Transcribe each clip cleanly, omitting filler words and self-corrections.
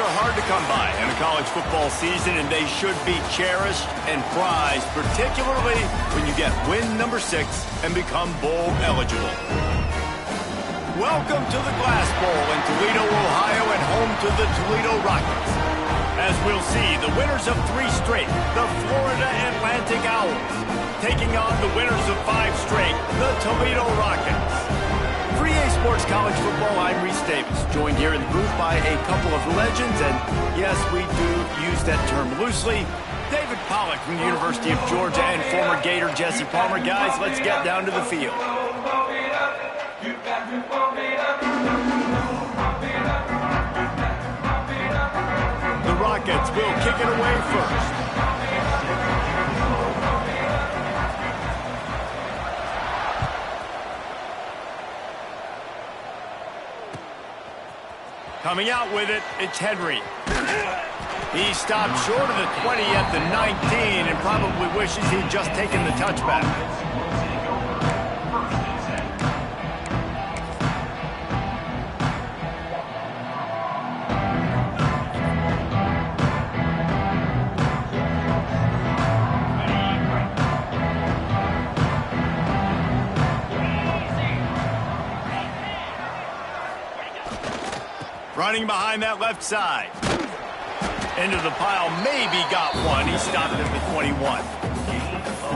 are hard to come by in a college football season, and they should be cherished and prized, particularly when you get win number 6 and become bowl eligible. Welcome to the Glass Bowl in Toledo, Ohio, and home to the Toledo Rockets. As we'll see, the winners of 3 straight, the Florida Atlantic Owls, taking on the winners of 5 straight, the Toledo Rockets. For EA Sports College Football, I'm Reese Davis, joined here in the booth by a couple of legends, and yes, we do use that term loosely. David Pollack from the University of Georgia and former Gator Jesse Palmer. Guys, let's get down to the field. The Rockets will kick it away first. Coming out with it, it's Henry. He stopped short of the 20 at the 19 and probably wishes he'd just taken the touchback. Running behind that left side. Into the pile, maybe got one. He stopped at the 21.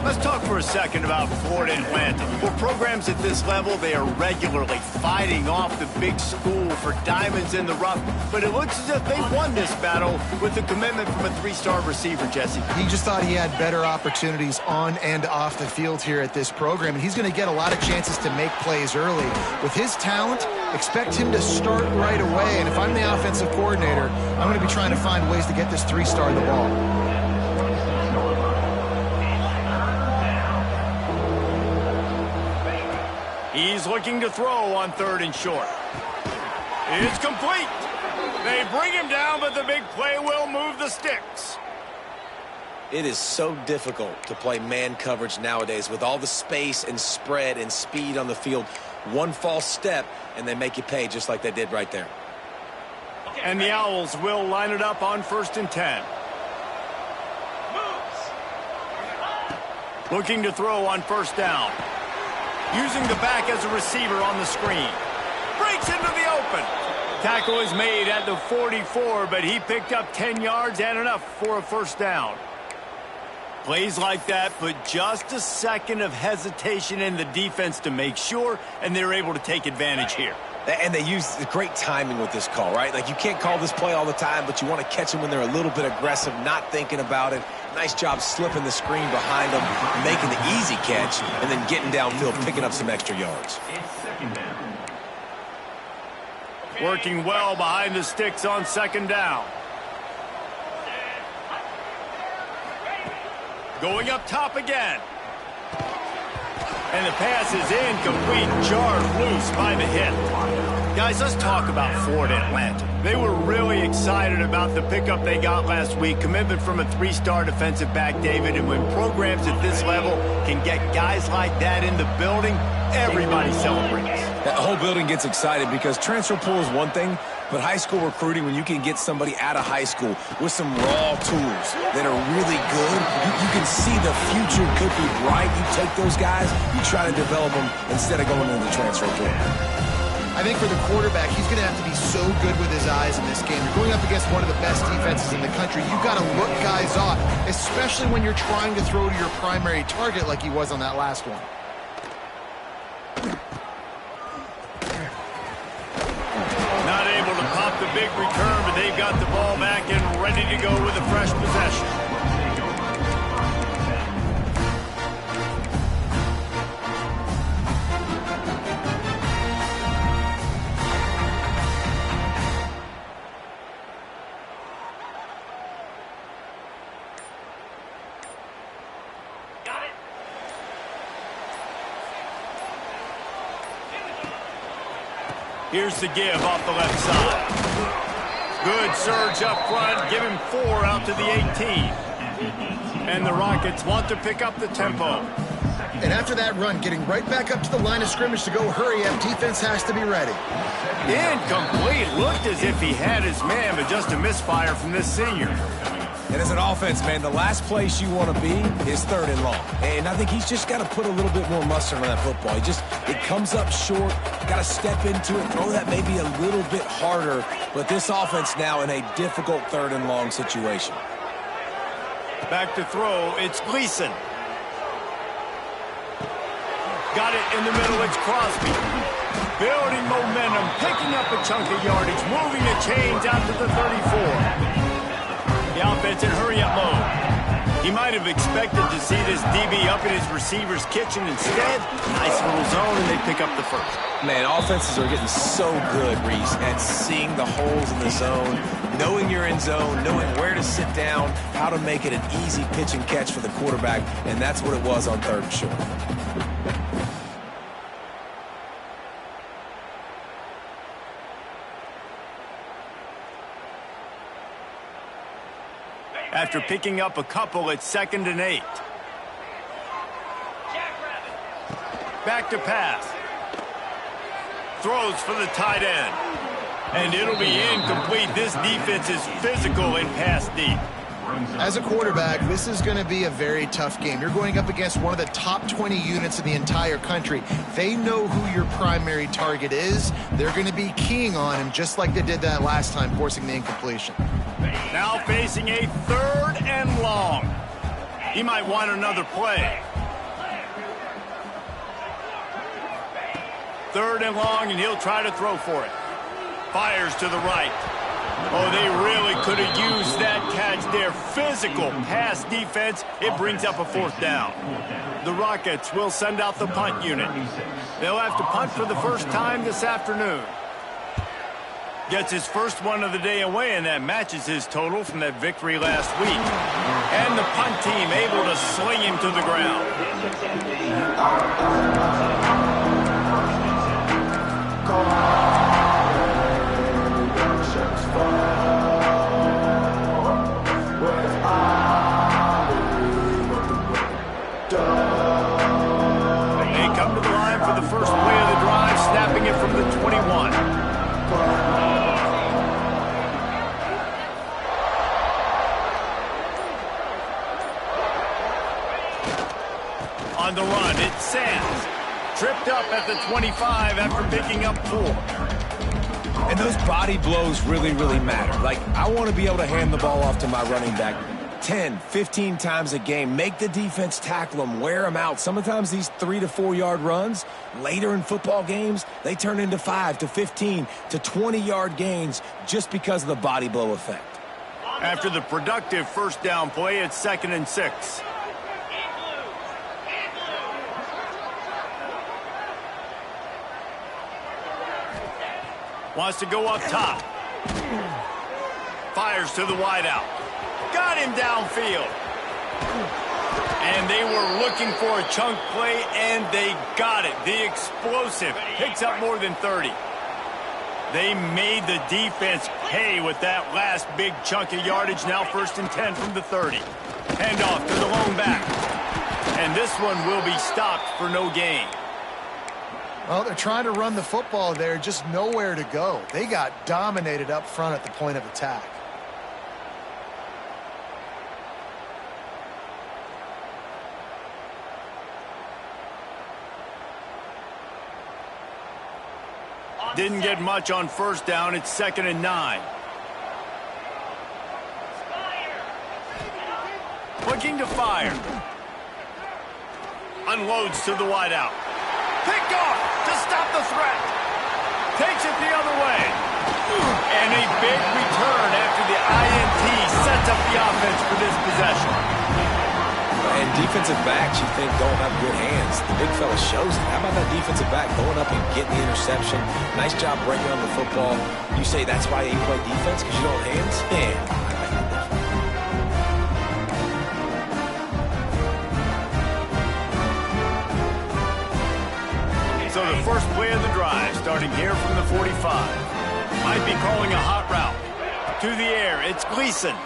Let's talk for a second about Florida Atlantic. For programs at this level, they are regularly fighting off the big school for diamonds in the rough. But it looks as if they won this battle with the commitment from a 3-star receiver, Jesse. He just thought he had better opportunities on and off the field here at this program. And he's going to get a lot of chances to make plays early. With his talent, expect him to start right away. And if I'm the offensive coordinator, I'm going to be trying to find ways to get this 3-star the ball. He's looking to throw on 3rd and short. It's complete. They bring him down, but the big play will move the sticks. It is so difficult to play man coverage nowadays with all the space and spread and speed on the field. One false step, and they make you pay just like they did right there. And the Owls will line it up on 1st and 10. Looking to throw on 1st down. Using the back as a receiver on the screen. Breaks into the open. Tackle is made at the 44, but he picked up 10 yards and enough for a 1st down. Plays like that put just a second of hesitation in the defense to make sure, and they're able to take advantage here. And they use great timing with this call, right? Like, you can't call this play all the time, but you want to catch them when they're a little bit aggressive, not thinking about it. Nice job slipping the screen behind them, making the easy catch, and then getting downfield, picking up some extra yards. Working well behind the sticks on 2nd down. Going up top again. And the pass is incomplete, jarred loose by the hit. Guys, let's talk about Florida Atlantic. They were really excited about the pickup they got last week. Commitment from a 3-star defensive back, David. And when programs at this level can get guys like that in the building, everybody celebrates. That whole building gets excited because transfer pool is one thing, but high school recruiting, when you can get somebody out of high school with some raw tools that are really good, you can see the future could be bright. You take those guys, you try to develop them instead of going into the transfer pool. I think for the quarterback, he's going to have to be so good with his eyes in this game. You're going up against one of the best defenses in the country. You've got to look guys off, especially when you're trying to throw to your primary target like he was on that last one. Not able to pop the big return, but they've got the ball back and ready to go with a fresh possession. Here's the give off the left side. Good surge up front. Give him 4 out to the 18. And the Rockets want to pick up the tempo. And after that run, getting right back up to the line of scrimmage to go hurry up, defense has to be ready. Incomplete. Looked as if he had his man, but just a misfire from this senior. And as an offense, man, the last place you want to be is 3rd and long. And I think he's just got to put a little bit more mustard on that football. It comes up short, got to step into it, throw that maybe a little bit harder. But this offense now in a difficult 3rd and long situation. Back to throw, it's Gleason. Got it in the middle, it's Crosby. Building momentum, picking up a chunk of yardage, moving the chains out to the 34. The offense in hurry-up mode. He might have expected to see this DB up in his receiver's kitchen. Instead, nice little zone, and they pick up the first. Man, offenses are getting so good, Reese, at seeing the holes in the zone, knowing you're in zone, knowing where to sit down, how to make it an easy pitch and catch for the quarterback, and that's what it was on 3rd and short. After picking up a couple, it's 2nd and 8. Back to pass. Throws for the tight end. And it'll be incomplete. This defense is physical and pass deep. As a quarterback, this is going to be a very tough game. You're going up against one of the top 20 units in the entire country. They know who your primary target is. They're going to be keying on him just like they did that last time, forcing the incompletion. Now facing a 3rd and long. He might want another play. 3rd and long, and he'll try to throw for it. Fires to the right. Oh, they really could have used that catch there. Physical pass defense. It brings up a 4th down. The Rockets will send out the punt unit. They'll have to punt for the first time this afternoon. Gets his first one of the day away, and that matches his total from that victory last week. And the punt team able to sling him to the ground. They come to the line for the first play of the drive, snapping it from the 21. On the run, it's Sands. Tripped up at the 25 after picking up 4. And those body blows really, really matter. Like, I want to be able to hand the ball off to my running back 10, 15 times a game. Make the defense tackle them, wear them out. Sometimes these 3 to 4 yard runs, later in football games, they turn into 5 to 15 to 20 yard gains just because of the body blow effect. After the productive first down play, it's 2nd and 6. Wants to go up top. Fires to the wideout. Got him downfield. And they were looking for a chunk play, and they got it. The explosive picks up more than 30. They made the defense pay with that last big chunk of yardage. Now 1st and 10 from the 30. Handoff to the lone back. And this one will be stopped for no gain. Well, they're trying to run the football there, just nowhere to go. They got dominated up front at the point of attack. Didn't get much on first down. It's 2nd and 9. Looking to fire. Unloads to the wideout. Picked off to stop the threat. Takes it the other way. And a big return after the INT sets up the offense for this possession. And defensive backs, you think, don't have good hands. The big fella shows it. How about that defensive back going up and getting the interception? Nice job breaking on the football. You say that's why you play defense, because you don't have hands? Yeah. So the first play of the drive, starting here from the 45. Might be calling a hot route. To the air, it's Gleason.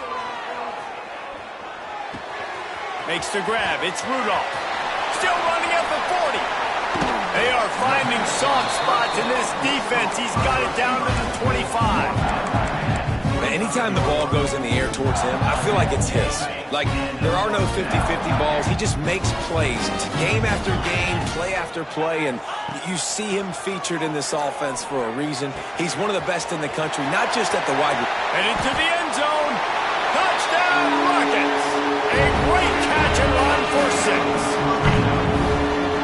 Makes the grab, it's Rudolph. Still running at the 40. They are finding soft spots in this defense. He's got it down to the 25. Anytime the ball goes in the air towards him, I feel like it's his. Like, there are no 50-50 balls. He just makes plays. Game after game, play after play, and you see him featured in this offense for a reason. He's one of the best in the country, not just at the wide. And into the end zone. Touchdown, Rockets. A great catch and run for 6.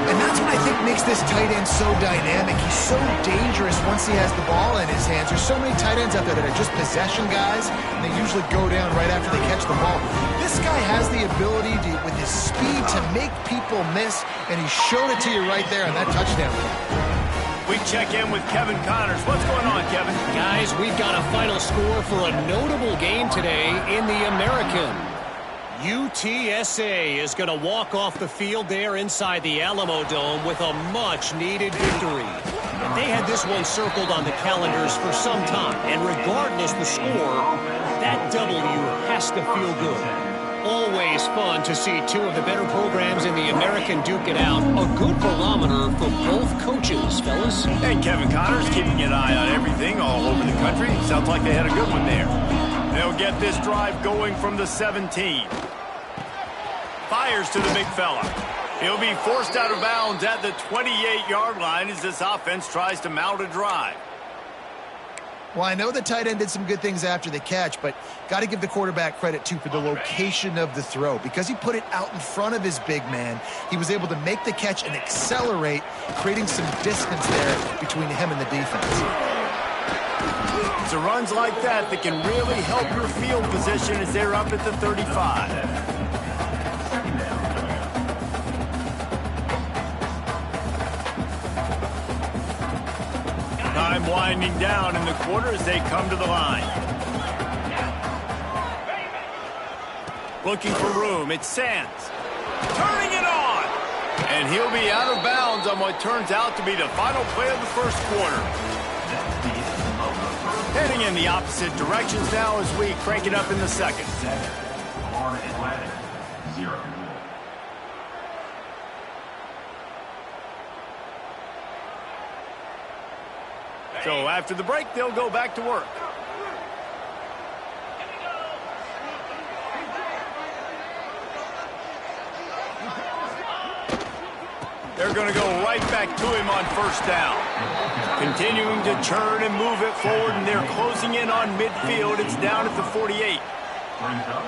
And that's what I think makes this tight end so dynamic. He's so dangerous once he has the ball in his hands. There's so many tight ends out there that are just possession guys, and they usually go down right after they catch the ball. This guy has the ability to, with his speed, to make people miss, and he showed it to you right there on that touchdown. We check in with Kevin Connors. What's going on, Kevin? Guys, we've got a final score for a notable game today in the American. UTSA is going to walk off the field there inside the Alamo Dome with a much-needed victory. They had this one circled on the calendars for some time, and regardless the score, that W has to feel good. Always fun to see two of the better programs in the American duke it out. A good barometer for both coaches, fellas. And Kevin Connors keeping an eye on everything all over the country. Sounds like they had a good one there. They'll get this drive going from the 17. Fires to the big fella. He'll be forced out of bounds at the 28-yard line as this offense tries to mount a drive. Well, I know the tight end did some good things after the catch, but got to give the quarterback credit, too, for the location of the throw. Because he put it out in front of his big man, he was able to make the catch and accelerate, creating some distance there between him and the defense. It's runs like that that can really help your field position as they're up at the 35. Time winding down in the quarter as they come to the line. Looking for room. It's Sands. Turning it on. And he'll be out of bounds on what turns out to be the final play of the first quarter. Heading in the opposite directions now as we crank it up in the second. Atlantic, 0. So after the break, they'll go back to work. They're going to go right back to him on first down. Continuing to turn and move it forward, and they're closing in on midfield. It's down at the 48.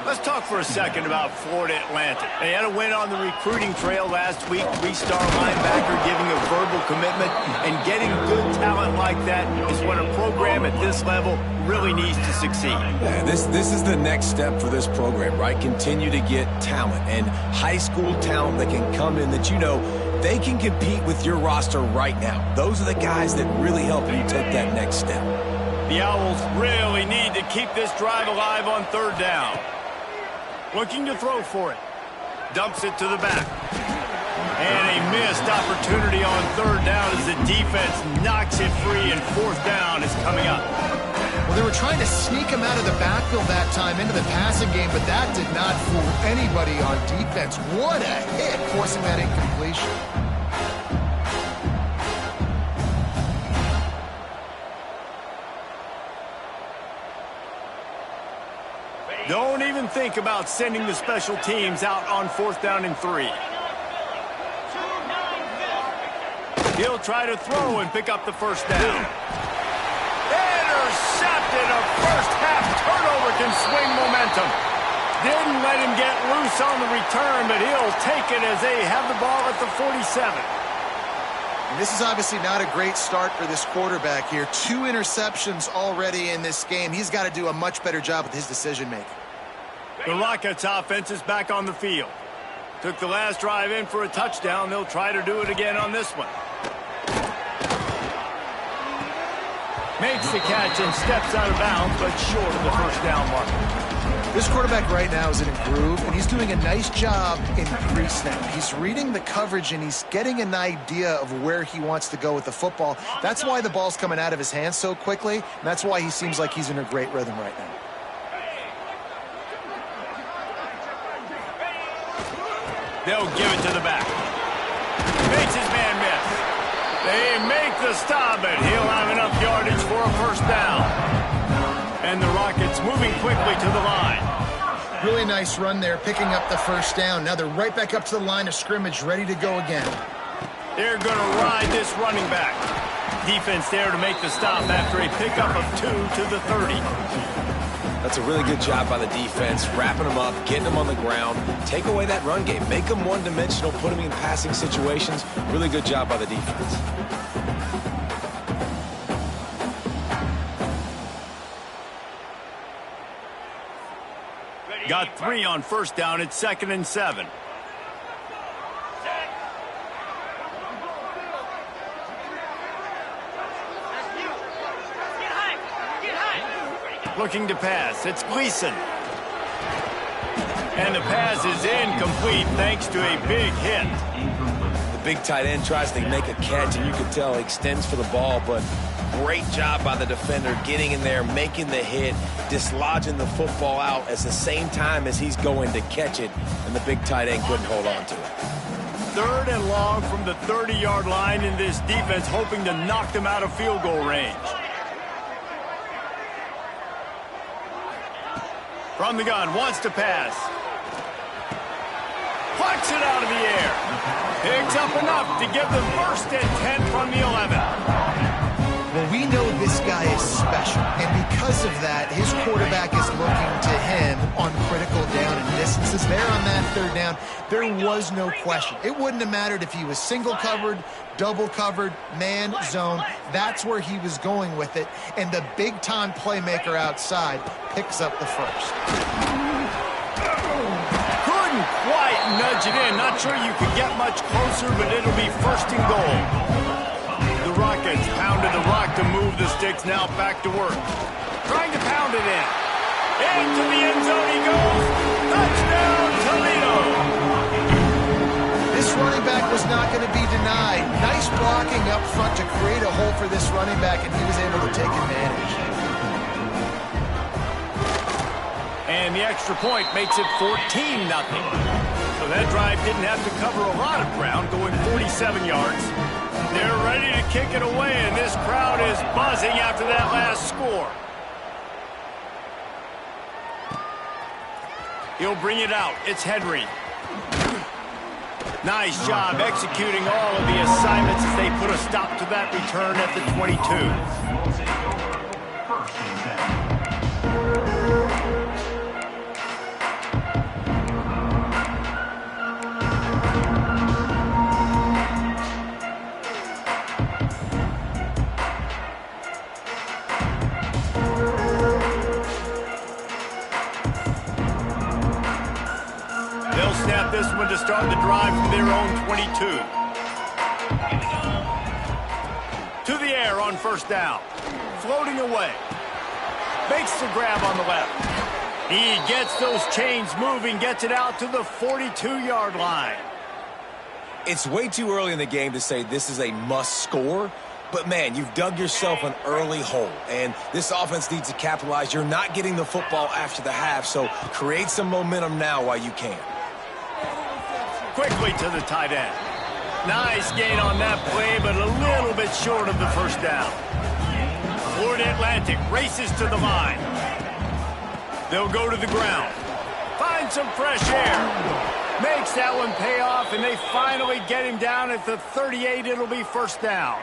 Let's talk for a second about Florida Atlantic. They had a win on the recruiting trail last week. 3-star linebacker giving a verbal commitment, and getting good talent like that is what a program at this level really needs to succeed. Yeah, this is the next step for this program, right? Continue to get talent and high school talent that can come in that they can compete with your roster right now. Those are the guys that really help you take that next step. The Owls really need to keep this drive alive on third down. Looking to throw for it. Dumps it to the back. And a missed opportunity on third down as the defense knocks it free, and fourth down is coming up. Well, they were trying to sneak him out of the backfield that time into the passing game, but that did not fool anybody on defense. What a hit, forcing that incompletion. Don't even think about sending the special teams out on fourth down and 3. He'll try to throw and pick up the first down. Intercepted. A first half turnover can swing momentum. Didn't let him get loose on the return, but he'll take it as they have the ball at the 47. And this is obviously not a great start for this quarterback here. 2 interceptions already in this game. He's got to do a much better job with his decision-making. The Rockets offense is back on the field. Took the last drive in for a touchdown. They'll try to do it again on this one. Makes the catch and steps out of bounds, but short of the first down mark. This quarterback right now is in a groove, and he's doing a nice job in pre-snap. He's reading the coverage, and he's getting an idea of where he wants to go with the football. That's why the ball's coming out of his hands so quickly, and that's why he seems like he's in a great rhythm right now. They'll give it to the back. the stop, and he'll have enough yardage for a first down. And the Rockets moving quickly to the line. Really nice run there, picking up the first down. Now they're right back up to the line of scrimmage, ready to go again. They're going to ride this running back. Defense there to make the stop after a pickup of 2 to the 30. That's a really good job by the defense, wrapping them up, getting them on the ground. Take away that run game. Make them one-dimensional, put them in passing situations. Really good job by the defense. Got 3 on first down. It's 2nd and 7. Looking to pass. It's Gleason. And the pass is incomplete thanks to a big hit. The big tight end tries to make a catch, and you can tell he extends for the ball, but great job by the defender getting in there, making the hit, dislodging the football out at the same time as he's going to catch it, and the big tight end couldn't hold on to it. 3rd and long from the 30-yard line, in this defense hoping to knock them out of field goal range. From the gun, wants to pass. Plucks it out of the air. Picks up enough to give them 1st and 10 from the 11. Well, we know this guy is special, and because of that, his quarterback is looking to him on critical down and distances. There on that 3rd down, there was no question. It wouldn't have mattered if he was single covered, double covered, man, zone. That's where he was going with it, and the big-time playmaker outside picks up the first. Couldn't quite nudge it in. Not sure you could get much closer, but it'll be 1st and goal. The Rockets pounded the rock to move the sticks, now back to work. Trying to pound it in. Into the end zone he goes. Touchdown, Toledo. This running back was not going to be denied. Nice blocking up front to create a hole for this running back, and he was able to take advantage. And the extra point makes it 14-0. So that drive didn't have to cover a lot of ground, going 47 yards. They're ready to kick it away, and this crowd is buzzing after that last score. He'll bring it out. It's Henry. Nice job executing all of the assignments as they put a stop to that return at the 22. 1st and 10. They'll snap this one to start the drive from their own 22. To the air on 1st down. Floating away. Makes the grab on the left. He gets those chains moving, gets it out to the 42-yard line. It's way too early in the game to say this is a must score, but man, you've dug yourself an early hole, and this offense needs to capitalize. You're not getting the football after the half, so create some momentum now while you can. Quickly to the tight end. Nice gain on that play, but a little bit short of the 1st down. Florida Atlantic races to the line. They'll go to the ground. Find some fresh air. Makes that one pay off, and they finally get him down at the 38. It'll be 1st down.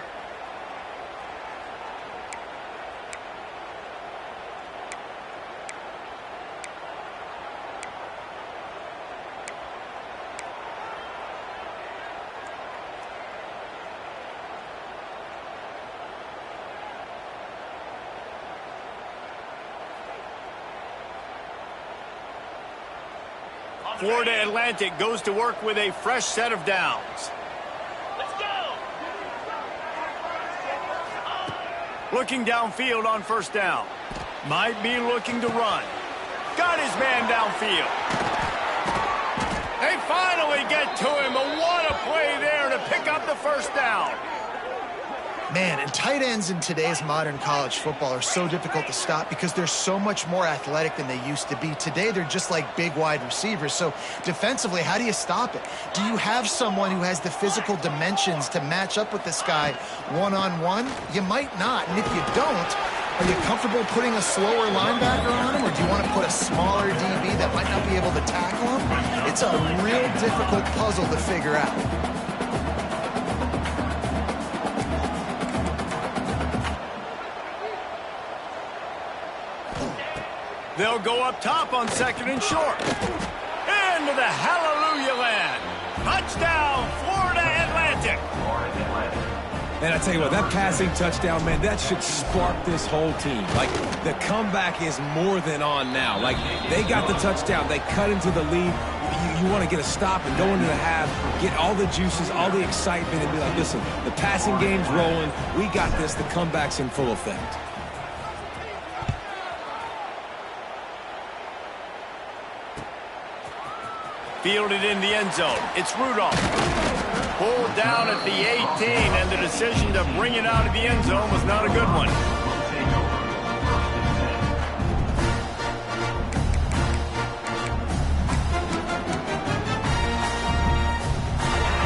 Florida Atlantic goes to work with a fresh set of downs. Let's go. Looking downfield on 1st down. Might be looking to run. Got his man downfield. They finally get to him. What a play there to pick up the 1st down. Man, and tight ends in today's modern college football are so difficult to stop because they're so much more athletic than they used to be. Today, they're just like big wide receivers. So defensively, how do you stop it? Do you have someone who has the physical dimensions to match up with this guy one-on-one? You might not. And if you don't, are you comfortable putting a slower linebacker on him, or do you want to put a smaller DB that might not be able to tackle him? It's a real difficult puzzle to figure out. They'll go up top on 2nd and short. Into the hallelujah land. Touchdown, Florida Atlantic. And I tell you what, that passing touchdown, man, that should spark this whole team. Like, the comeback is more than on now. Like, they got the touchdown. They cut into the lead. You want to get a stop and go into the half, get all the juices, all the excitement, and be like, listen, the passing game's rolling. We got this. The comeback's in full effect. Fielded in the end zone. It's Rudolph. Pulled down at the 18, and the decision to bring it out of the end zone was not a good one.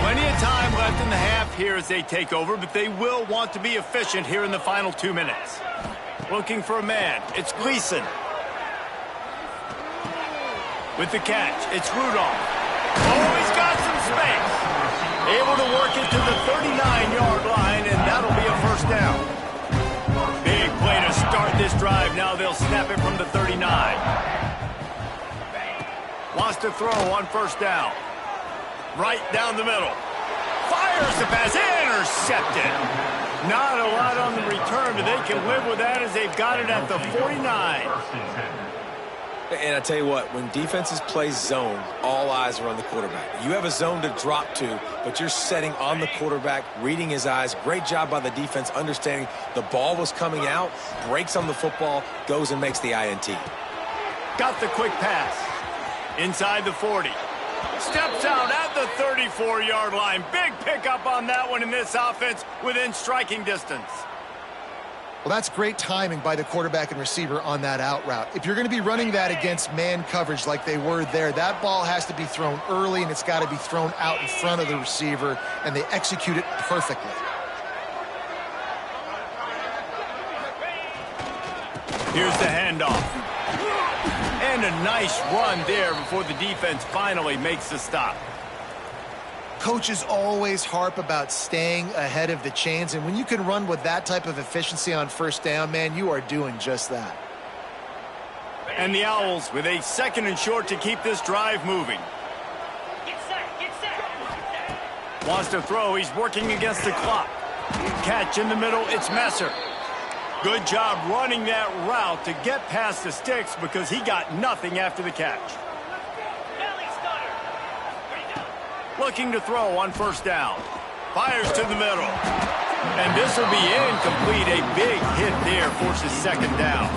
Plenty of time left in the half here as they take over, but they will want to be efficient here in the final 2 minutes. Looking for a man. It's Gleason. With the catch, it's Rudolph. Oh, he's got some space. Able to work it to the 39-yard line, and that'll be a first down. Big play to start this drive. Now they'll snap it from the 39. Wants to throw on first down. Right down the middle. Fires the pass. Intercepted. Not a lot on the return, but they can live with that as they've got it at the 49. And I tell you what, when defenses play zone, all eyes are on the quarterback. You have a zone to drop to, but you're setting on the quarterback, reading his eyes. Great job by the defense, understanding the ball was coming out, breaks on the football, goes and makes the INT. Got the quick pass. Inside the 40. Steps out at the 34-yard line. Big pickup on that one in this offense within striking distance. Well, that's great timing by the quarterback and receiver on that out route. If you're going to be running that against man coverage like they were there, that ball has to be thrown early, and it's got to be thrown out in front of the receiver, and they execute it perfectly. Here's the handoff. And a nice run there before the defense finally makes the stop. Coaches always harp about staying ahead of the chains, and when you can run with that type of efficiency on first down, man, you are doing just that. And the Owls with a 2nd and short to keep this drive moving. Wants to throw. He's working against the clock. Catch in the middle. It's Messer. Good job running that route to get past the sticks because he got nothing after the catch. Looking to throw on first down. Fires to the middle. And this will be incomplete. A big hit there forces 2nd down.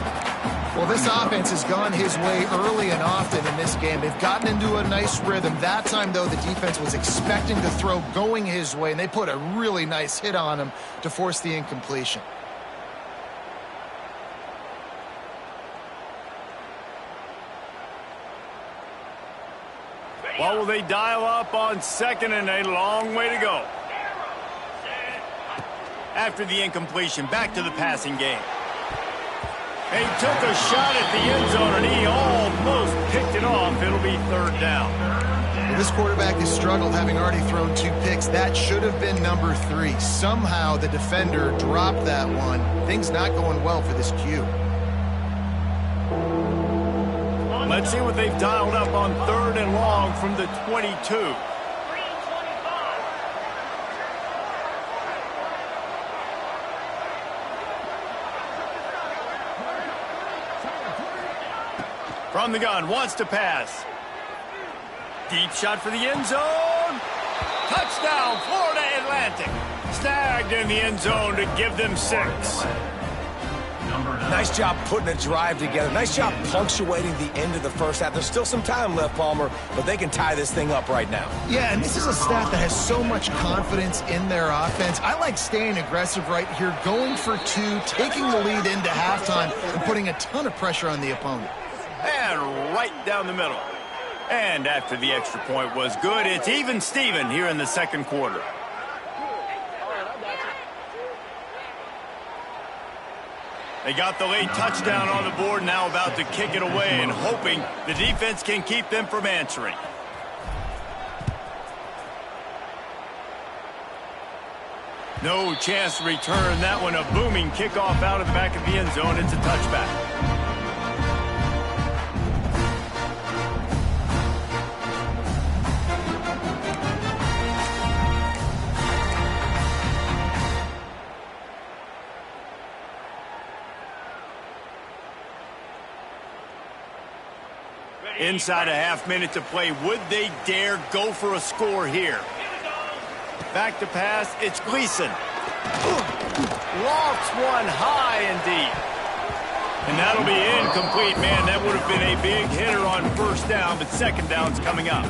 Well, this offense has gone his way early and often in this game. They've gotten into a nice rhythm. That time, though, the defense was expecting to throw going his way, and they put a really nice hit on him to force the incompletion. Well, will they dial up on 2nd and a long way to go? After the incompletion, back to the passing game. He took a shot at the end zone, and he almost picked it off. It'll be 3rd down. Well, this quarterback has struggled, having already thrown 2 picks. That should have been number 3. Somehow the defender dropped that one. Things not going well for this Q. Let's see what they've dialed up on 3rd and long from the 22. From the gun, wants to pass. Deep shot for the end zone. Touchdown, Florida Atlantic. Snagged in the end zone to give them 6. Number 9. Nice job putting a drive together. Nice job punctuating the end of the first half. There's still some time left, Palmer, but they can tie this thing up right now. Yeah, and this is a staff that has so much confidence in their offense. I like staying aggressive right here, going for two, taking the lead into halftime, and putting a ton of pressure on the opponent. And right down the middle. And after the extra point was good, it's even Steven here in the second quarter. They got the late touchdown on the board, now about to kick it away and hoping the defense can keep them from answering. No chance to return that one. A booming kickoff out of the back of the end zone. It's a touchback. Inside a half minute to play. Would they dare go for a score here? Back to pass. It's Gleason. Lofts one high and deep. And that'll be incomplete. Man, that would have been a big hitter on first down, but second down's coming up.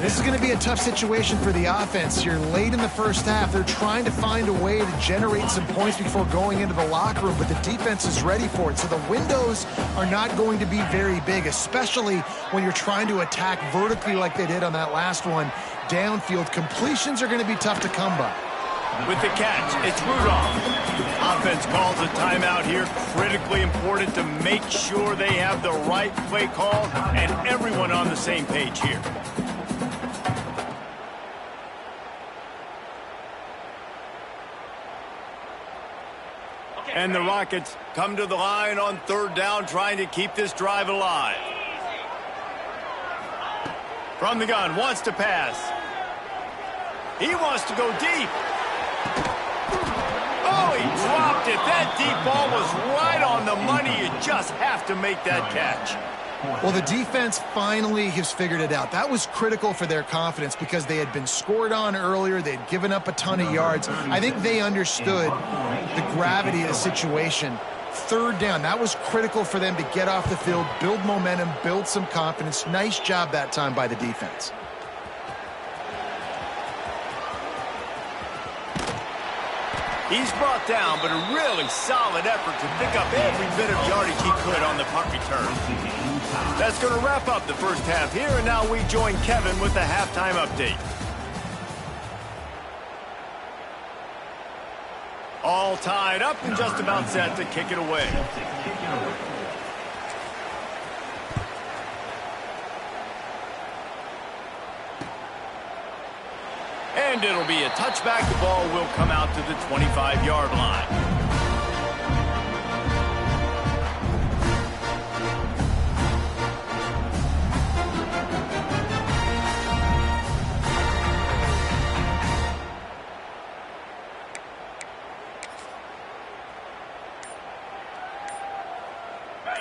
This is going to be a tough situation for the offense. You're late in the first half. They're trying to find a way to generate some points before going into the locker room, but the defense is ready for it. So the windows are not going to be very big, especially when you're trying to attack vertically like they did on that last one. Downfield completions are going to be tough to come by. With the catch, it's Rudolph. Offense calls a timeout here. Critically important to make sure they have the right play call and everyone on the same page here. And the Rockets come to the line on third down, trying to keep this drive alive. From the gun, wants to pass. He wants to go deep. Oh, he dropped it. That deep ball was right on the money. You just have to make that catch. Well, the defense finally has figured it out. That was critical for their confidence because they had been scored on earlier. They had given up a ton of yards. I think they understood the gravity of the situation. Third down, that was critical for them to get off the field, build momentum, build some confidence. Nice job that time by the defense. He's brought down, but a really solid effort to pick up every bit of yardage he could on the punt return. That's going to wrap up the first half here, and now we join Kevin with the halftime update. All tied up and just about set to kick it away. And it'll be a touchback. The ball will come out to the 25-yard line.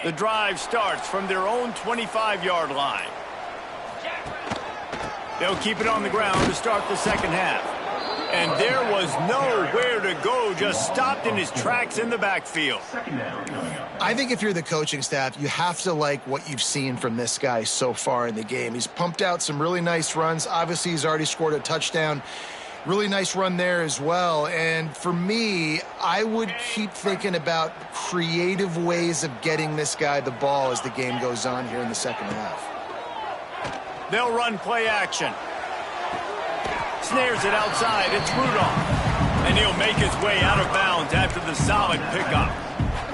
The drive starts from their own 25-yard line. They'll keep it on the ground to start the second half. And there was nowhere to go, just stopped in his tracks in the backfield. I think if you're the coaching staff, you have to like what you've seen from this guy so far in the game. He's pumped out some really nice runs. Obviously, he's already scored a touchdown. Really nice run there as well. And for me, I would keep thinking about creative ways of getting this guy the ball as the game goes on here in the second half. They'll run play action. Snares it outside. It's Rudolph. And he'll make his way out of bounds after the solid pickup.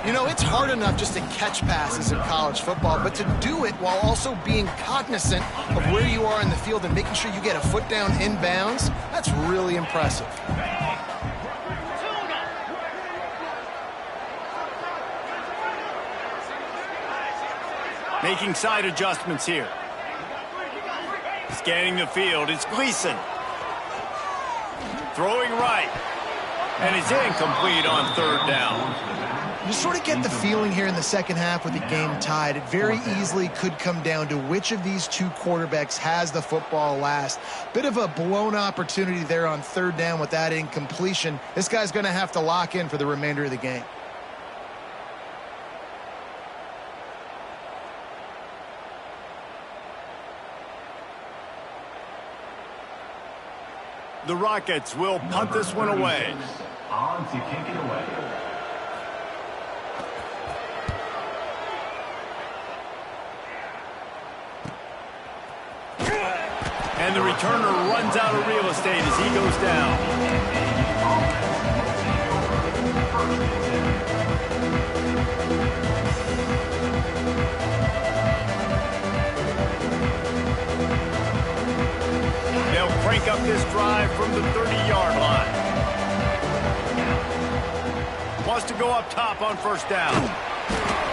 You know, it's hard enough just to catch passes in college football, but to do it while also being cognizant of where you are in the field and making sure you get a foot down in bounds, that's really impressive. Making side adjustments here. Scanning the field, it's Gleason. Throwing right. And it's incomplete on third down. You sort of get the feeling here in the second half with the game tied. It very easily could come down to which of these two quarterbacks has the football last. Bit of a blown opportunity there on third down with that incompletion. This guy's going to have to lock in for the remainder of the game. The Rockets will punt this one away. On to kick it away. And the returner runs out of real estate as he goes down. They'll crank up this drive from the 30-yard line. Wants to go up top on first down.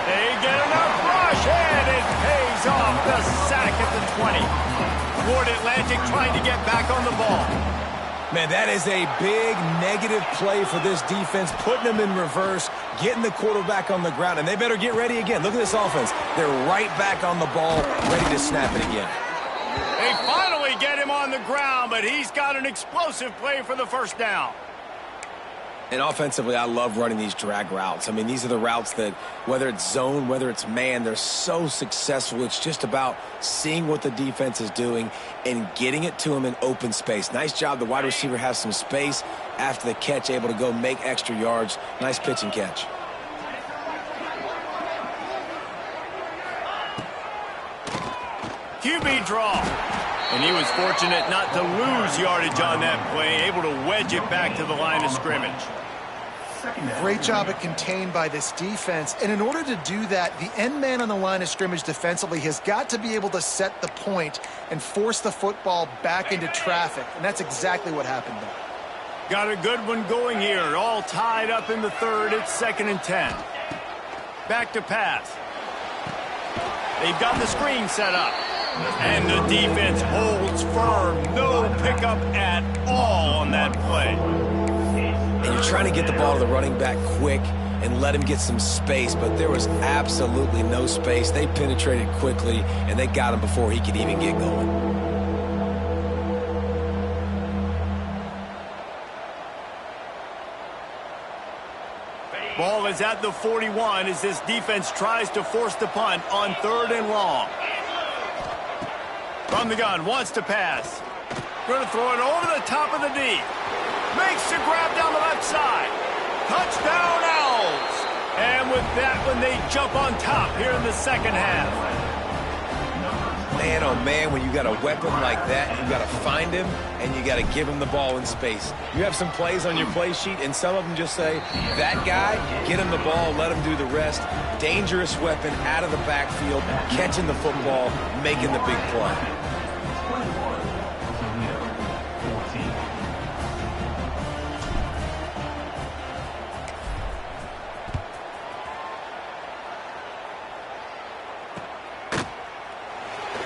They get enough rush, and it pays off. The sack at the 20. Florida Atlantic trying to get back on the ball. Man, that is a big negative play for this defense, putting them in reverse, getting the quarterback on the ground, and they better get ready again. Look at this offense. They're right back on the ball, ready to snap it again. They finally get him on the ground, but he's got an explosive play for the first down. And offensively, I love running these drag routes. I mean, these are the routes that, whether it's zone, whether it's man, they're so successful. It's just about seeing what the defense is doing and getting it to them in open space. Nice job. The wide receiver has some space after the catch, able to go make extra yards. Nice pitch and catch. QB draw. And he was fortunate not to lose yardage on that play, able to wedge it back to the line of scrimmage. Great job at contained by this defense. And in order to do that, the end man on the line of scrimmage defensively has got to be able to set the point and force the football back into traffic. And that's exactly what happened there. Got a good one going here. All tied up in the third. It's 2nd and 10. Back to pass. They've got the screen set up. And the defense holds firm. No pickup at all on that play. And you're trying to get the ball to the running back quick and let him get some space, but there was absolutely no space. They penetrated quickly, and they got him before he could even get going. Ball is at the 41 as this defense tries to force the punt on 3rd and long. From the gun, wants to pass. Going to throw it over the top of the D. Makes the grab down the left side. Touchdown, Owls. And with that one, they jump on top here in the second half. Man, oh man, when you got a weapon like that, you got to find him and you got to give him the ball in space. You have some plays on your play sheet, and some of them just say, that guy, get him the ball, let him do the rest. Dangerous weapon out of the backfield, catching the football, making the big play.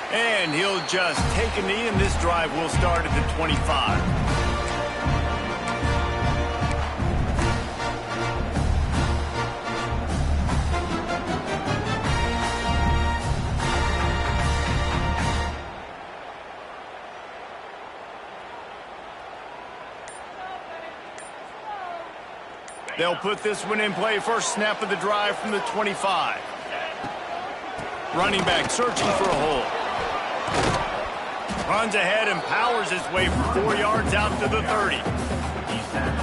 And he'll just take a knee, and this drive will start at the 25. They'll put this one in play. First snap of the drive from the 25. Running back searching for a hole. Runs ahead and powers his way for 4 yards out to the 30.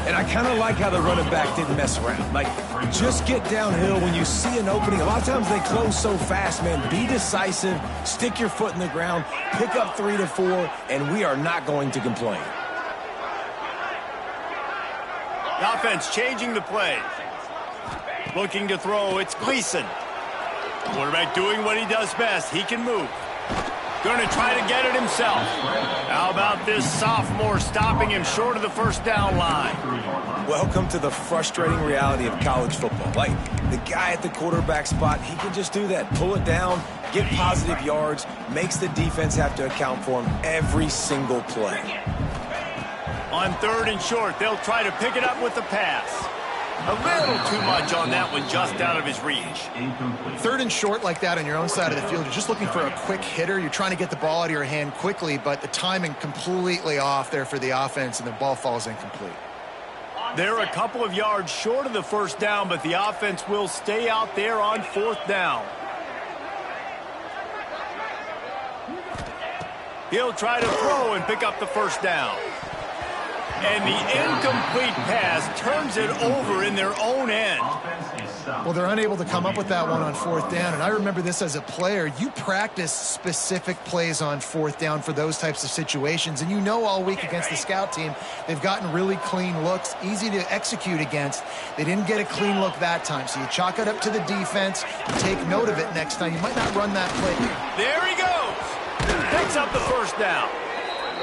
And I kind of like how the running back didn't mess around. Like, just get downhill when you see an opening. A lot of times they close so fast, man. Be decisive, stick your foot in the ground, pick up 3 to 4, and we are not going to complain. The offense changing the play. Looking to throw, it's Gleason. Quarterback doing what he does best. He can move. Going to try to get it himself. How about this sophomore stopping him short of the first down line? Welcome to the frustrating reality of college football. Like, the guy at the quarterback spot, he can just do that. Pull it down, get positive yards, makes the defense have to account for him every single play. On 3rd and short, they'll try to pick it up with the pass. A little too much on that one, just out of his reach. 3rd and short like that on your own side of the field, you're just looking for a quick hitter. You're trying to get the ball out of your hand quickly, but the timing completely off there for the offense, and the ball falls incomplete. They're a couple of yards short of the first down, but the offense will stay out there on 4th down. He'll try to throw and pick up the first down. And the incomplete pass turns it over in their own end. Well, they're unable to come up with that one on 4th down, and I remember this as a player. You practice specific plays on 4th down for those types of situations, and you know all week against the scout team, they've gotten really clean looks, easy to execute against. They didn't get a clean look that time, so you chalk it up to the defense. You take note of it next time. You might not run that play. There he goes. Picks up the first down.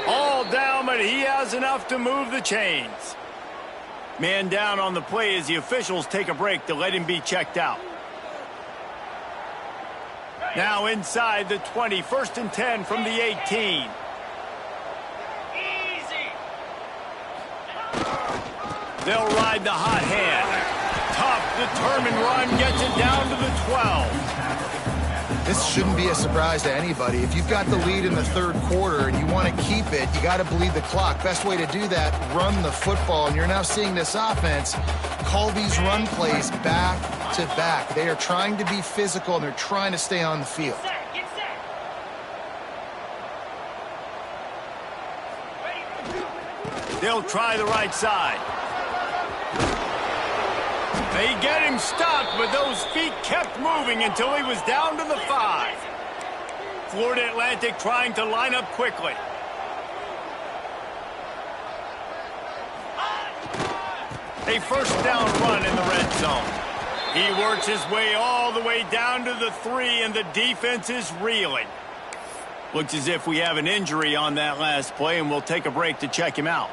All down, but he has enough to move the chains. Man down on the play as the officials take a break to let him be checked out. Now inside the 20, 1st and 10 from the 18. They'll ride the hot hand. Tough, determined run gets it down to the 12. This shouldn't be a surprise to anybody. If you've got the lead in the 3rd quarter and you want to keep it, you got to bleed the clock. Best way to do that, run the football. And you're now seeing this offense call these run plays back to back. They are trying to be physical, and they're trying to stay on the field. They'll try the right side. They get him stopped, but those feet kept moving until he was down to the 5. Florida Atlantic trying to line up quickly. A 1st down run in the red zone. He works his way all the way down to the 3, and the defense is reeling. Looks as if we have an injury on that last play, and we'll take a break to check him out.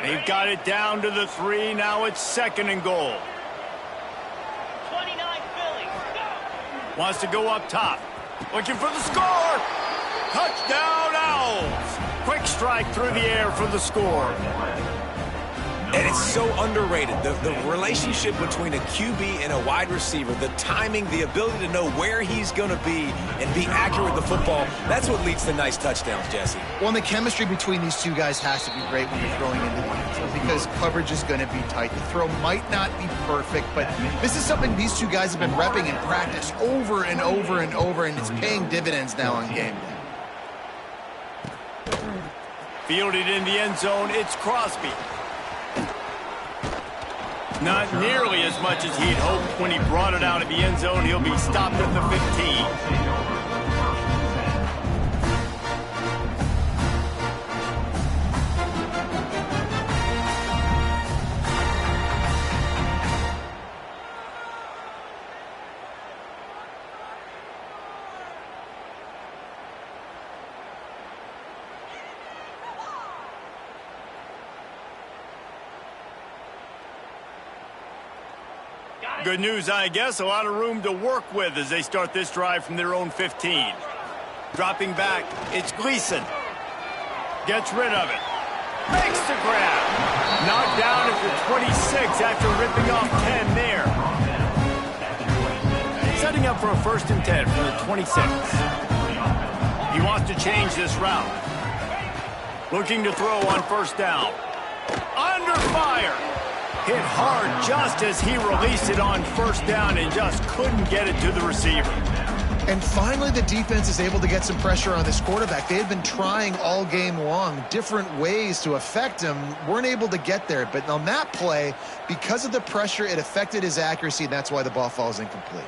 They've got it down to the 3. Now it's 2nd and goal. 29 Philly. Go. Wants to go up top. Looking for the score. Touchdown Owls. Quick strike through the air for the score. And it's so underrated. The relationship between a QB and a wide receiver, the timing, the ability to know where he's going to be and be accurate with the football, that's what leads to nice touchdowns, Jesse. Well, and the chemistry between these two guys has to be great when you're throwing into the end zone because coverage is going to be tight. The throw might not be perfect, but this is something these two guys have been repping in practice over and over and over, and it's paying dividends now on game day. Fielded in the end zone, it's Crosby. Not nearly as much as he'd hoped when he brought it out of the end zone. He'll be stopped at the 15. Good news, I guess. A lot of room to work with as they start this drive from their own 15. Dropping back, it's Gleason. Gets rid of it. Makes the grab. Knocked down at the 26 after ripping off 10 there. Setting up for a 1st and 10 from the 26. He wants to change this route. Looking to throw on 1st down. Under fire. Hit hard just as he released it on 1st down and just couldn't get it to the receiver. And finally, the defense is able to get some pressure on this quarterback. They had been trying all game long different ways to affect him. Weren't able to get there. But on that play, because of the pressure, it affected his accuracy, and that's why the ball falls incomplete.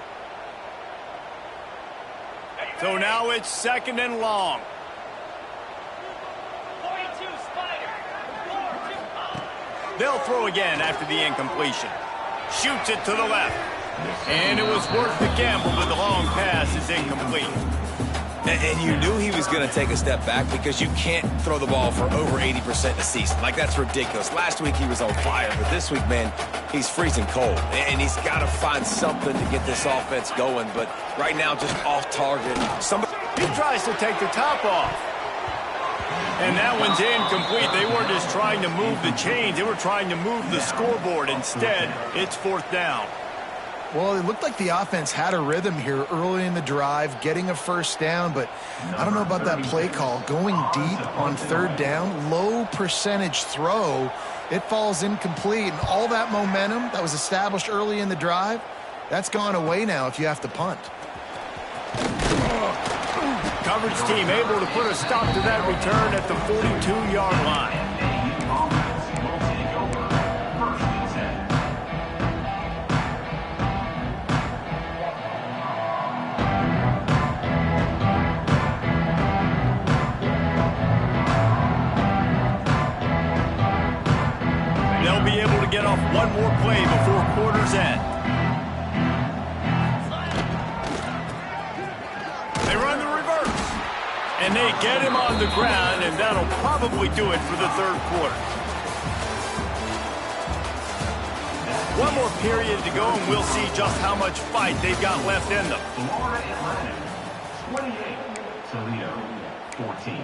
So now it's 2nd and long. They'll throw again after the incompletion. Shoots it to the left. And it was worth the gamble, but the long pass is incomplete. And you knew he was going to take a step back because you can't throw the ball for over 80% a season. Like, that's ridiculous. Last week he was on fire, but this week, man, he's freezing cold. And he's got to find something to get this offense going. But right now, just off target. He tries to take the top off. And that one's incomplete. They weren't just trying to move the chains. They were trying to move the scoreboard. Instead, it's 4th down. Well, it looked like the offense had a rhythm here early in the drive, getting a 1st down, but I don't know about that play call. Going deep on 3rd down, low percentage throw, it falls incomplete. And all that momentum that was established early in the drive, That's gone away now if you have to punt. Coverage team able to put a stop to that return at the 42-yard line. Offense will take over. 1st and 10. They'll be able to get off one more play before quarter's end. They run the reverse. And they get him on the ground, and that'll probably do it for the 3rd quarter. One more period to go, and we'll see just how much fight they've got left in them. Florida Atlantic, 28. Toledo, 14.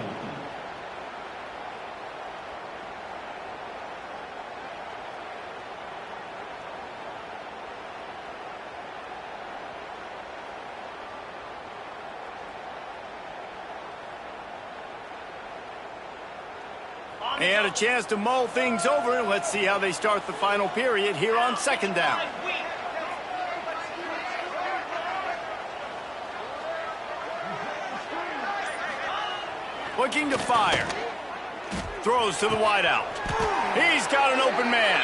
They had a chance to mull things over, and let's see how they start the final period here on 2nd down. Looking to fire. Throws to the wideout. He's got an open man.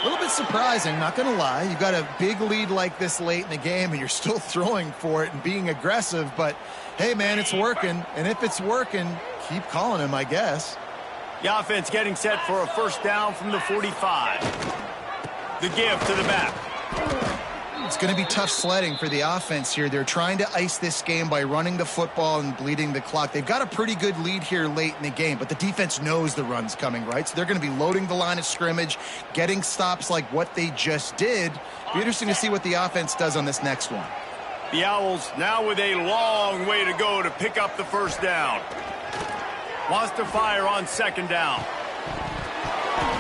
A little bit surprising, not going to lie. You got a big lead like this late in the game, and you're still throwing for it and being aggressive. But, hey, man, it's working. And if it's working, keep calling him, I guess. The offense getting set for a 1st down from the 45. The give to the back. It's going to be tough sledding for the offense here. They're trying to ice this game by running the football and bleeding the clock. They've got a pretty good lead here late in the game, but the defense knows the run's coming, right? So they're going to be loading the line of scrimmage, getting stops like what they just did. Be interesting to see what the offense does on this next one. The Owls now with a long way to go to pick up the 1st down. Wants to fire on 2nd down.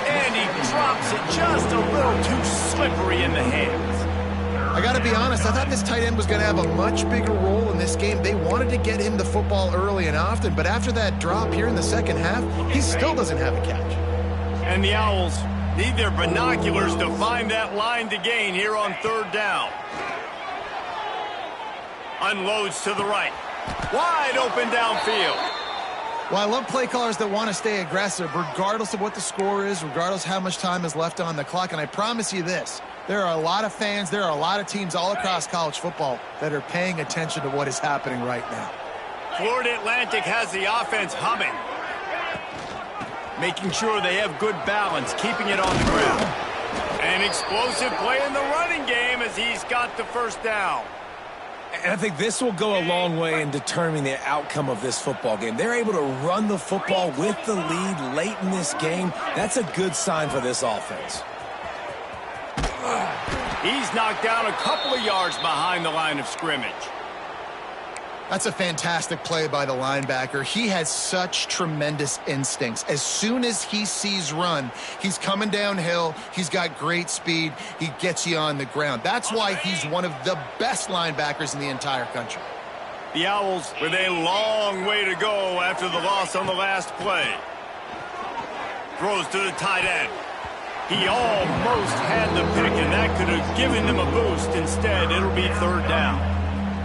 And he drops it just a little too slippery in the hands. I got to be honest, I thought this tight end was going to have a much bigger role in this game. They wanted to get him the football early and often, but after that drop here in the 2nd half, he still doesn't have a catch. And the Owls need their binoculars to find that line to gain here on 3rd down. Unloads to the right. Wide open downfield. Well, I love play callers that want to stay aggressive, regardless of what the score is, regardless how much time is left on the clock. And I promise you this, there are a lot of fans, there are a lot of teams all across college football that are paying attention to what is happening right now. Florida Atlantic has the offense humming. Making sure they have good balance, keeping it on the ground. An explosive play in the running game as he's got the 1st down. And I think this will go a long way in determining the outcome of this football game. They're able to run the football with the lead late in this game. That's a good sign for this offense. He's knocked down a couple of yards behind the line of scrimmage. That's a fantastic play by the linebacker. He has such tremendous instincts. As soon as he sees run, he's coming downhill. He's got great speed. He gets you on the ground. That's why he's one of the best linebackers in the entire country. The Owls with a long way to go after the loss on the last play. Throws to the tight end. He almost had the pick, and that could have given them a boost. Instead, it'll be 3rd down.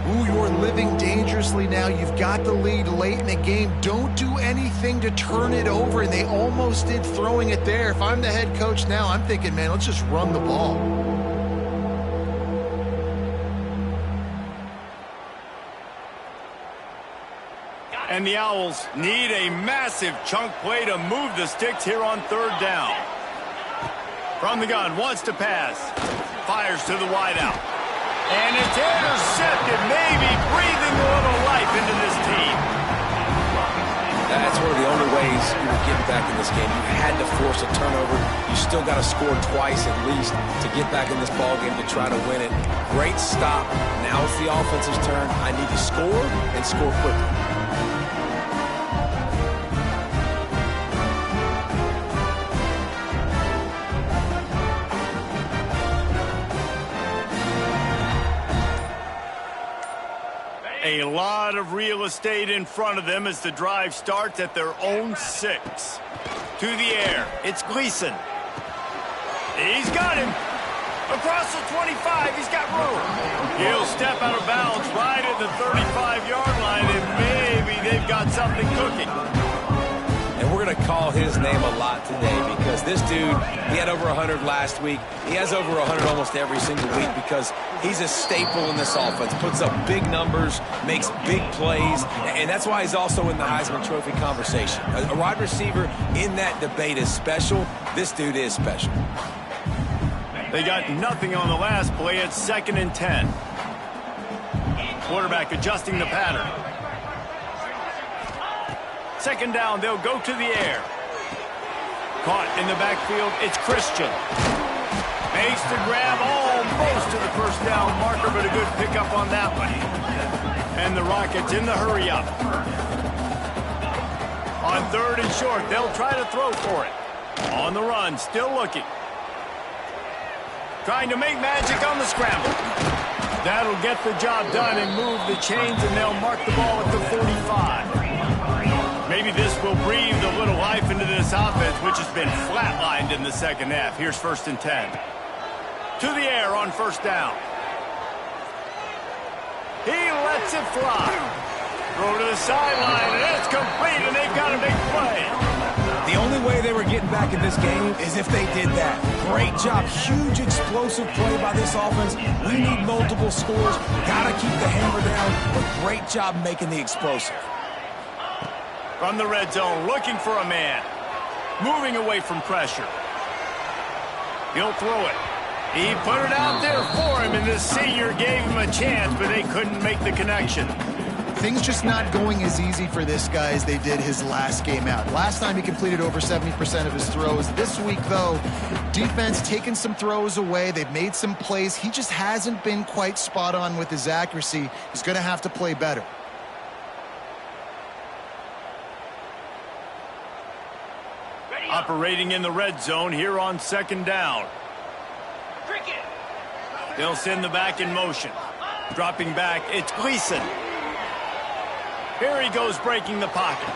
Ooh, you're living dangerously now. You've got the lead late in the game. Don't do anything to turn it over, and they almost did throwing it there. If I'm the head coach now, I'm thinking, man, let's just run the ball. And the Owls need a massive chunk play to move the sticks here on 3rd down. From the gun, wants to pass. Fires to the wideout. And it's intercepted, maybe breathing a little life into this team. That's one of the only ways you were getting back in this game. You had to force a turnover. You still got to score twice at least to get back in this ballgame to try to win it. Great stop. Now it's the offense's turn. I need to score and score quickly. A lot of real estate in front of them as the drive starts at their own 6. To the air, it's Gleason. He's got him. Across the 25, he's got room. He'll step out of bounds right at the 35-yard line, and maybe they've got something cooking. And we're going to call his name a lot today because this dude, he had over 100 last week. He has over 100 almost every single week because he's a staple in this offense. Puts up big numbers, makes big plays, and that's why he's also in the Heisman Trophy conversation. A wide receiver in that debate is special. This dude is special. They got nothing on the last play. It's 2nd and 10. Quarterback adjusting the pattern. 2nd down, they'll go to the air. Caught in the backfield, it's Christian. Makes the grab almost to the 1st down marker, but a good pickup on that one. And the Rockets in the hurry up. On 3rd and short, they'll try to throw for it. On the run, still looking. Trying to make magic on the scramble. That'll get the job done and move the chains, and they'll mark the ball at the 45. Maybe this will breathe a little life into this offense, which has been flatlined in the 2nd half. Here's 1st and 10. To the air on 1st down. He lets it fly. Throw to the sideline, and it's complete, and they've got a big play. The only way they were getting back in this game is if they did that. Great job. Huge explosive play by this offense. We need multiple scores. Got to keep the hammer down, but great job making the explosive. From the red zone, looking for a man. Moving away from pressure. He'll throw it. He put it out there for him, and the senior gave him a chance, but they couldn't make the connection. Things just not going as easy for this guy as they did his last game out. Last time he completed over 70% of his throws. This week, though, defense taking some throws away. They've made some plays. He just hasn't been quite spot on with his accuracy. He's going to have to play better. Operating in the red zone here on 2nd down. They'll send the back in motion. Dropping back, it's Gleason. Here he goes breaking the pocket.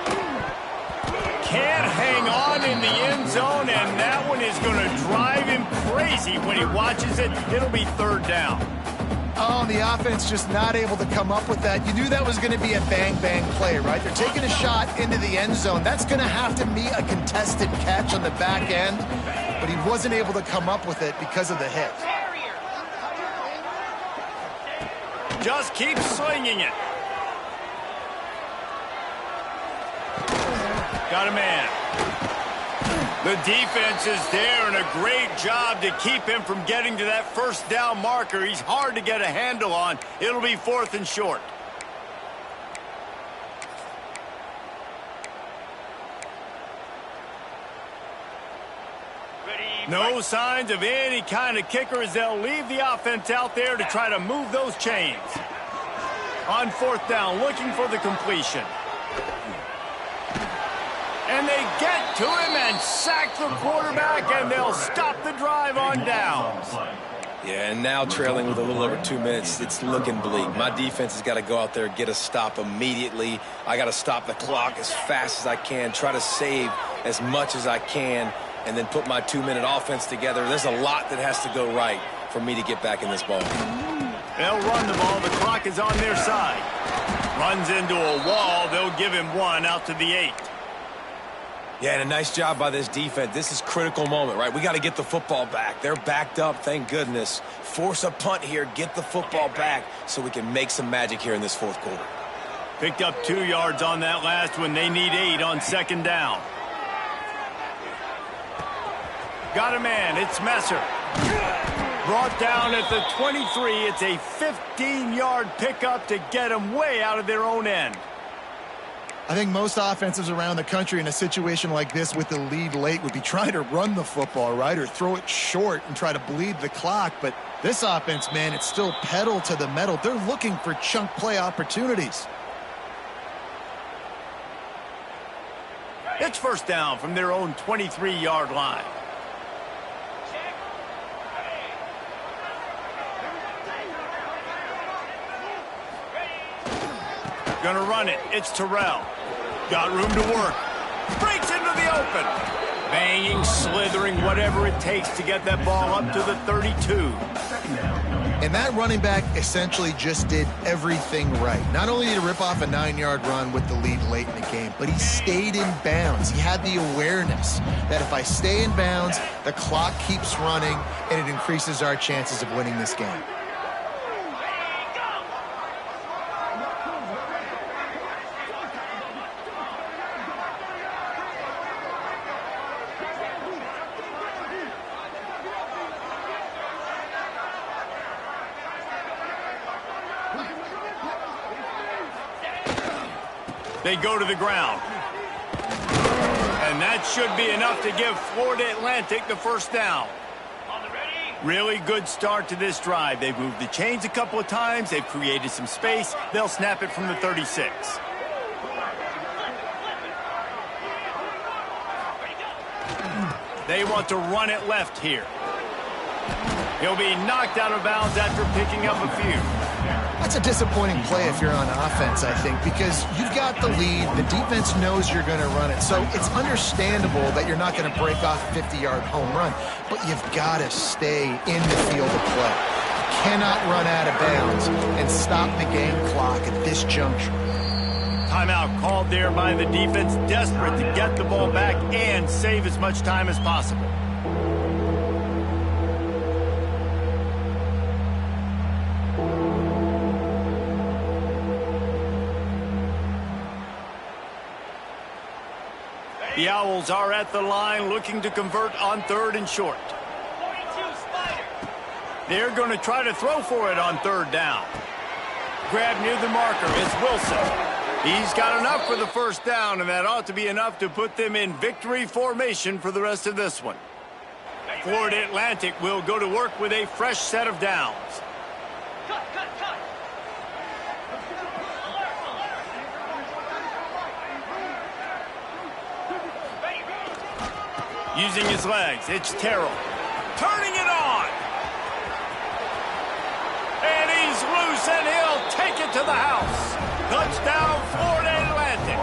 Can't hang on in the end zone, and that one is going to drive him crazy when he watches it. It'll be 3rd down. Oh, the offense just not able to come up with that. You knew that was going to be a bang-bang play, right? They're taking a shot into the end zone. That's going to have to be a contested catch on the back end, but he wasn't able to come up with it because of the hit. Just keep slinging it. Got a man. The defense is there, and a great job to keep him from getting to that 1st down marker. He's hard to get a handle on. It'll be 4th and short. No signs of any kind of kicker as they'll leave the offense out there to try to move those chains. On 4th down, looking for the completion. And they get to him and sack the quarterback, and they'll stop the drive on downs. Yeah, and now trailing with a little over 2 minutes, it's looking bleak. My defense has got to go out there and get a stop immediately. I got to stop the clock as fast as I can, try to save as much as I can, and then put my 2-minute offense together. There's a lot that has to go right for me to get back in this ball. They'll run the ball. The clock is on their side. Runs into a wall. They'll give him 1 out to the 8. Yeah, and a nice job by this defense. This is a critical moment, right? We got to get the football back. They're backed up, thank goodness. Force a punt here, get the football back so we can make some magic here in this 4th quarter. Picked up 2 yards on that last one. They need 8 on 2nd down. Got a man. It's Messer. Brought down at the 23. It's a 15-yard pickup to get them way out of their own end. I think most offenses around the country in a situation like this with the lead late would be trying to run the football, right, or throw it short and try to bleed the clock. But this offense, man, it's still pedal to the metal. They're looking for chunk play opportunities. It's 1st down from their own 23-yard line. Gonna run it. It's Terrell. Got room to work. Breaks into the open. Banging, slithering, whatever it takes to get that ball up to the 32. And that running back essentially just did everything right. Not only did he rip off a 9-yard run with the lead late in the game, but he stayed in bounds. He had the awareness that if I stay in bounds, the clock keeps running, and it increases our chances of winning this game. They go to the ground. And that should be enough to give Florida Atlantic the first down. Really good start to this drive. They've moved the chains a couple of times. They've created some space. They'll snap it from the 36. They want to run it left here. He'll be knocked out of bounds after picking up a few. That's a disappointing play if you're on offense, I think, because you've got the lead. The defense knows you're going to run it. So it's understandable that you're not going to break off a 50-yard home run, but you've got to stay in the field of play. You cannot run out of bounds and stop the game clock at this juncture. Timeout called there by the defense, desperate to get the ball back and save as much time as possible. The Owls are at the line looking to convert on 3rd and short. 42 Spider. They're going to try to throw for it on 3rd down. Grab near the marker is Wilson. He's got enough for the first down, and that ought to be enough to put them in victory formation for the rest of this one. Florida Atlantic will go to work with a fresh set of downs. Cut. Using his legs, it's Terrell. Turning it on. And he's loose, and he'll take it to the house. Touchdown, Florida Atlantic.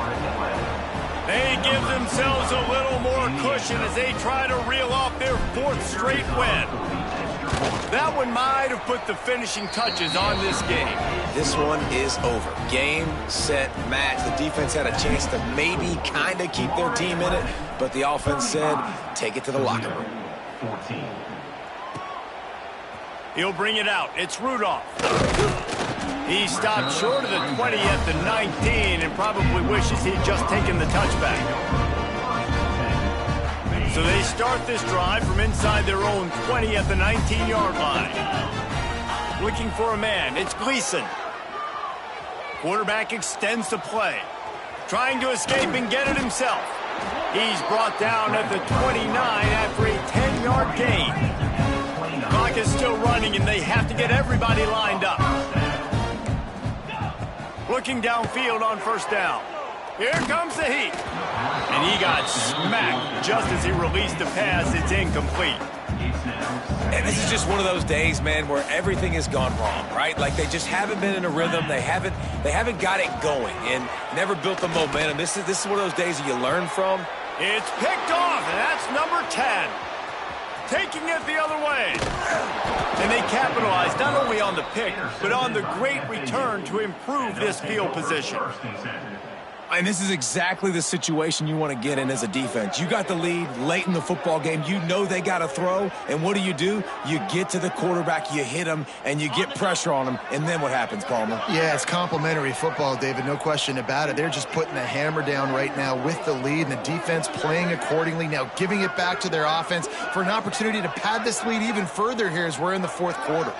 They give themselves a little more cushion as they try to reel off their 4th straight win. That one might have put the finishing touches on this game. This one is over. Game, set, match. The defense had a chance to maybe kind of keep their team in it, but the offense said, take it to the locker room. 14. He'll bring it out. It's Rudolph. He stopped short of the 20 at the 19 and probably wishes he'd just taken the touchback. So they start this drive from inside their own 20 at the 19-yard line. Looking for a man. It's Gleason. Quarterback extends the play. Trying to escape and get it himself. He's brought down at the 29 after a 10-yard gain. Clock is still running, and they have to get everybody lined up. Looking downfield on 1st down. Here comes the heat. And he got smacked just as he released the pass. It's incomplete. And this is just one of those days, man, where everything has gone wrong, right? Like they just haven't been in a rhythm. They haven't got it going and never built the momentum. This is one of those days that you learn from. It's picked off, and that's number 10. Taking it the other way. And they capitalized not only on the pick, but on the great return to improve this field position. And this is exactly the situation you want to get in as a defense. You got the lead late in the football game. You know they got to throw. And what do? You get to the quarterback, you hit him, and you get pressure on him. And then what happens, Palmer? Yeah, it's complimentary football, David, no question about it. They're just putting the hammer down right now with the lead, and the defense playing accordingly, now giving it back to their offense for an opportunity to pad this lead even further here as we're in the 4th quarter.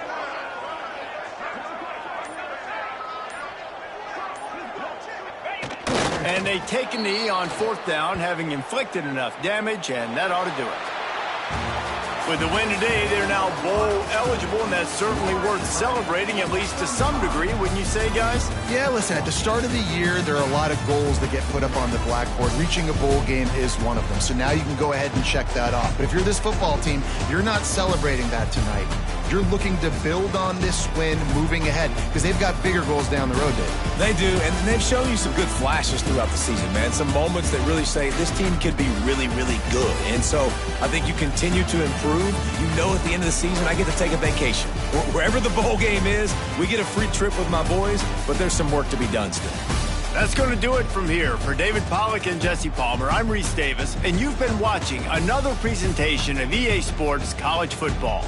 And they take a knee on 4th down, having inflicted enough damage, and that ought to do it. With the win today, they're now bowl eligible, and that's certainly worth celebrating, at least to some degree, wouldn't you say, guys? Yeah, listen, at the start of the year, there are a lot of goals that get put up on the blackboard. Reaching a bowl game is one of them. So now you can go ahead and check that off. But if you're this football team, you're not celebrating that tonight. you're looking to build on this win moving ahead because they've got bigger goals down the road, Dave. They do, and they've shown you some good flashes throughout the season, man. Some moments that really say this team could be really, really good. And so I think you continue to improve. You know at the end of the season, I get to take a vacation. Wherever the bowl game is, we get a free trip with my boys, but there's some work to be done still. That's going to do it from here. For David Pollack and Jesse Palmer, I'm Reese Davis, and you've been watching another presentation of EA Sports College Football.